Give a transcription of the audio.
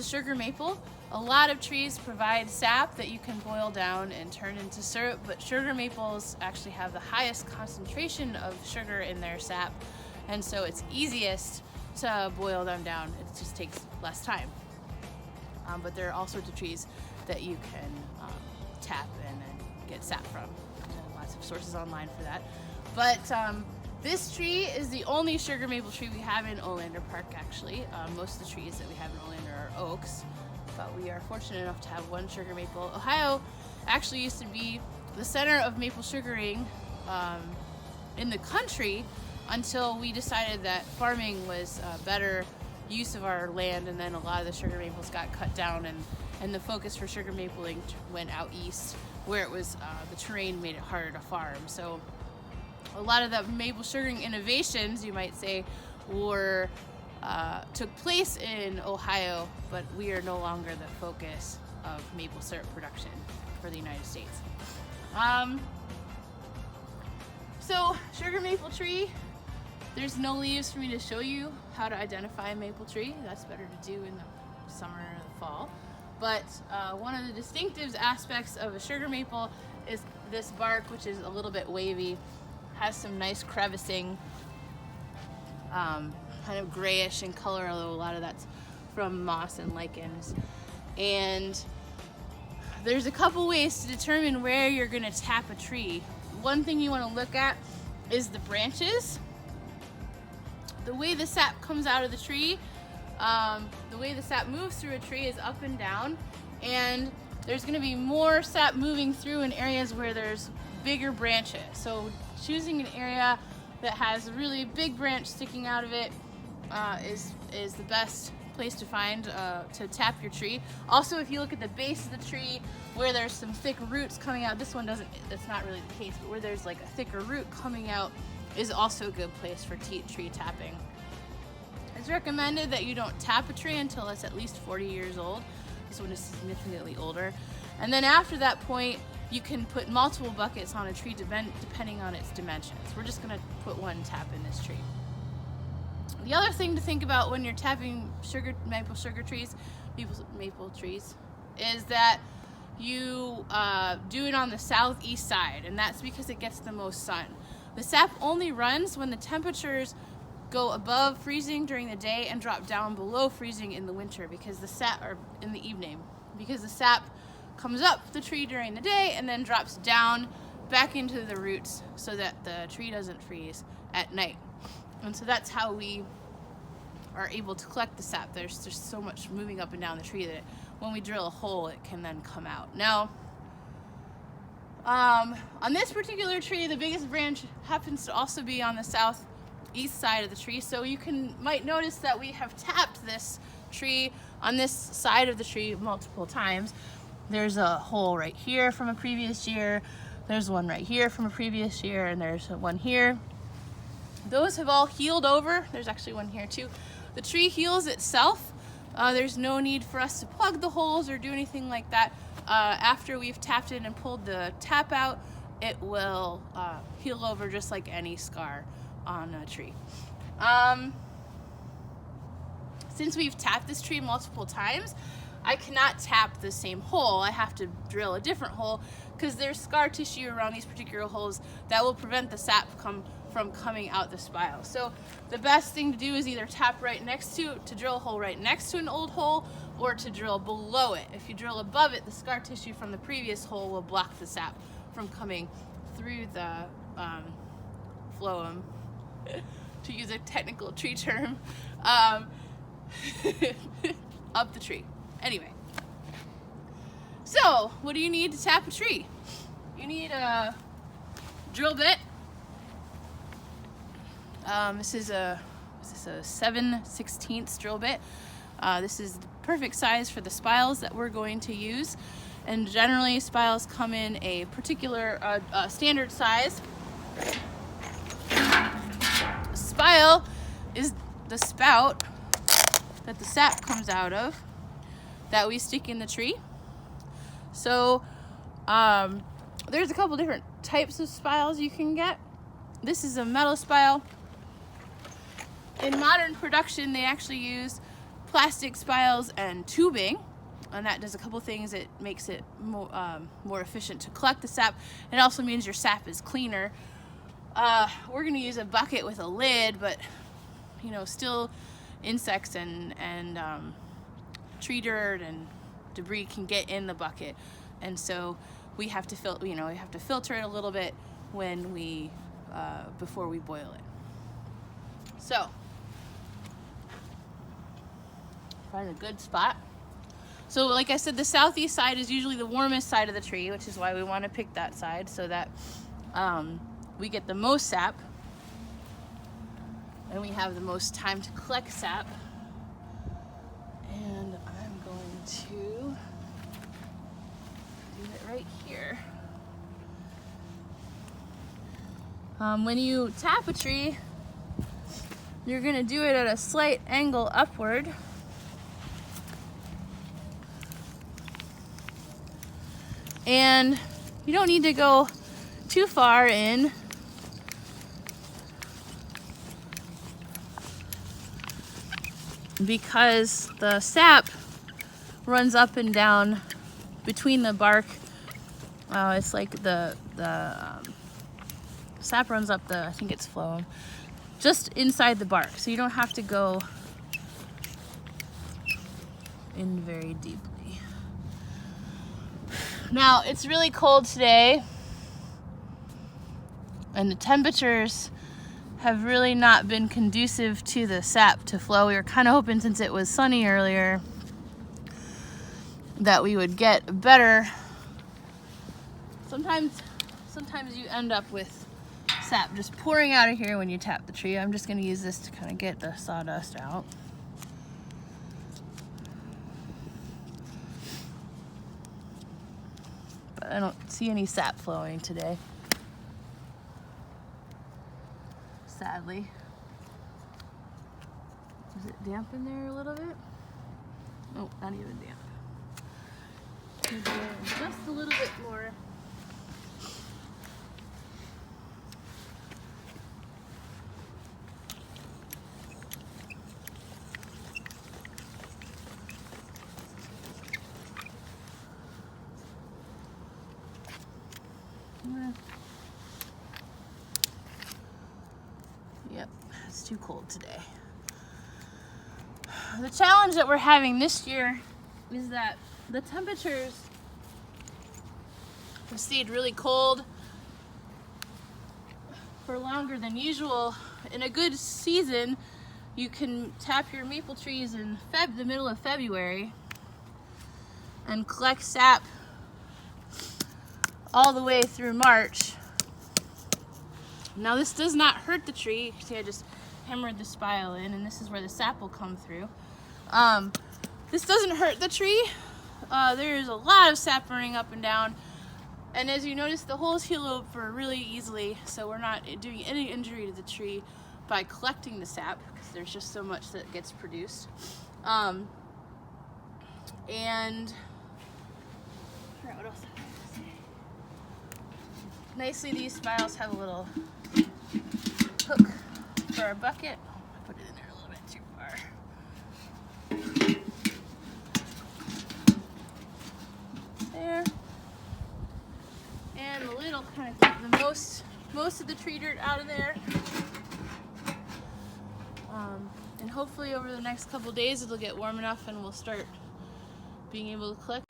sugar maple. A lot of trees provide sap that you can boil down and turn into syrup, but sugar maples actually have the highest concentration of sugar in their sap, and so it's easiest to boil them down. It just takes less time. But there are all sorts of trees that you can tap and get sap from. Lots of sources online for that. But this tree is the only sugar maple tree we have in Olander Park, actually. Most of the trees that we have in Olander are oaks, but we are fortunate enough to have one sugar maple. Ohio actually used to be the center of maple sugaring in the country until we decided that farming was a better use of our land, and then a lot of the sugar maples got cut down, and the focus for sugar mapling went out east, where it was the terrain made it harder to farm. So a lot of the maple sugaring innovations, you might say, were took place in Ohio, but we are no longer the focus of maple syrup production for the United States. So sugar maple tree, there's no leaves for me to show you how to identify a maple tree. That's better to do in the summer or the fall. But one of the distinctive aspects of a sugar maple is this bark, which is a little bit wavy, has some nice crevicing, kind of grayish in color, although a lot of that's from moss and lichens. And there's a couple ways to determine where you're going to tap a tree. One thing you want to look at is the branches. The way the sap comes out of the tree, the way the sap moves through a tree is up and down, and there's going to be more sap moving through in areas where there's bigger branches. So choosing an area that has a really big branch sticking out of it is the best place to find to tap your tree. Also, if you look at the base of the tree where there's some thick roots coming out, this one doesn't, that's not really the case, but where there's like a thicker root coming out is also a good place for tree tapping. It's recommended that you don't tap a tree until it's at least 40 years old. This one is significantly older. And then after that point, you can put multiple buckets on a tree depending on its dimensions. We're just gonna put one tap in this tree. The other thing to think about when you're tapping maple trees, is that you do it on the southeast side, and that's because it gets the most sun. The sap only runs when the temperatures go above freezing during the day and drop down below freezing in the winter, because the sap, or in the evening, because the sap comes up the tree during the day and then drops down back into the roots so that the tree doesn't freeze at night. And so that's how we are able to collect the sap. There's so much moving up and down the tree that when we drill a hole, it can then come out. Now, on this particular tree, the biggest branch happens to also be on the southeast side of the tree. So you might notice that we have tapped this tree on this side of the tree multiple times. There's a hole right here from a previous year. There's one right here from a previous year, and there's one here. Those have all healed over. There's actually one here too. The tree heals itself. There's no need for us to plug the holes or do anything like that. After we've tapped it and pulled the tap out, it will heal over just like any scar on a tree. Since we've tapped this tree multiple times, I cannot tap the same hole. I have to drill a different hole because there's scar tissue around these particular holes that will prevent the sap from coming out the spile. So the best thing to do is either tap right next to drill a hole right next to an old hole, or to drill below it. If you drill above it, the scar tissue from the previous hole will block the sap from coming through the phloem, to use a technical tree term, up the tree. Anyway, so what do you need to tap a tree? You need a drill bit. This is a 7/16 drill bit. This is the perfect size for the spiles that we're going to use, and generally spiles come in a particular standard size. A spile is the spout that the sap comes out of that we stick in the tree. So there's a couple different types of spiles you can get. This is a metal spile. In modern production, they actually use plastic spiles and tubing, and that does a couple things. It makes it more efficient to collect the sap. It also means your sap is cleaner. We're going to use a bucket with a lid, but you know, still insects and tree dirt and debris can get in the bucket, and so we have to filter it a little bit when we before we boil it. So find a good spot. So like I said, the southeast side is usually the warmest side of the tree, which is why we want to pick that side so that we get the most sap and we have the most time to collect sap. And I'm going to do it right here. When you tap a tree, you're going to do it at a slight angle upward. And you don't need to go too far in. Because the sap runs up and down between the bark. It's like the sap runs up I think it's phloem, just inside the bark. So you don't have to go in very deeply. Now, it's really cold today, and the temperatures have really not been conducive to the sap to flow. We were kind of hoping, since it was sunny earlier, that we would get better. Sometimes you end up with sap just pouring out of here when you tap the tree. I'm just going to use this to kind of get the sawdust out. But I don't see any sap flowing today, sadly. Is it damp in there a little bit? Oh, not even damp. Just a little bit more. Yep, it's too cold today. The challenge that we're having this year is that the temperatures have stayed really cold for longer than usual. In a good season, you can tap your maple trees in the middle of February and collect sap all the way through March. Now, this does not hurt the tree. See, I just hammered the spile in, and this is where the sap will come through. This doesn't hurt the tree. There's a lot of sap running up and down, and as you notice, the holes heal over really easily, so we're not doing any injury to the tree by collecting the sap, because there's just so much that gets produced. And I forgot what else I was gonna say. Nicely, these spiles have a little hook for our bucket. Oh, I put it in there a little bit too far. There. And the lid will kind of keep the most of the tree dirt out of there. And hopefully over the next couple days it'll get warm enough and we'll start being able to collect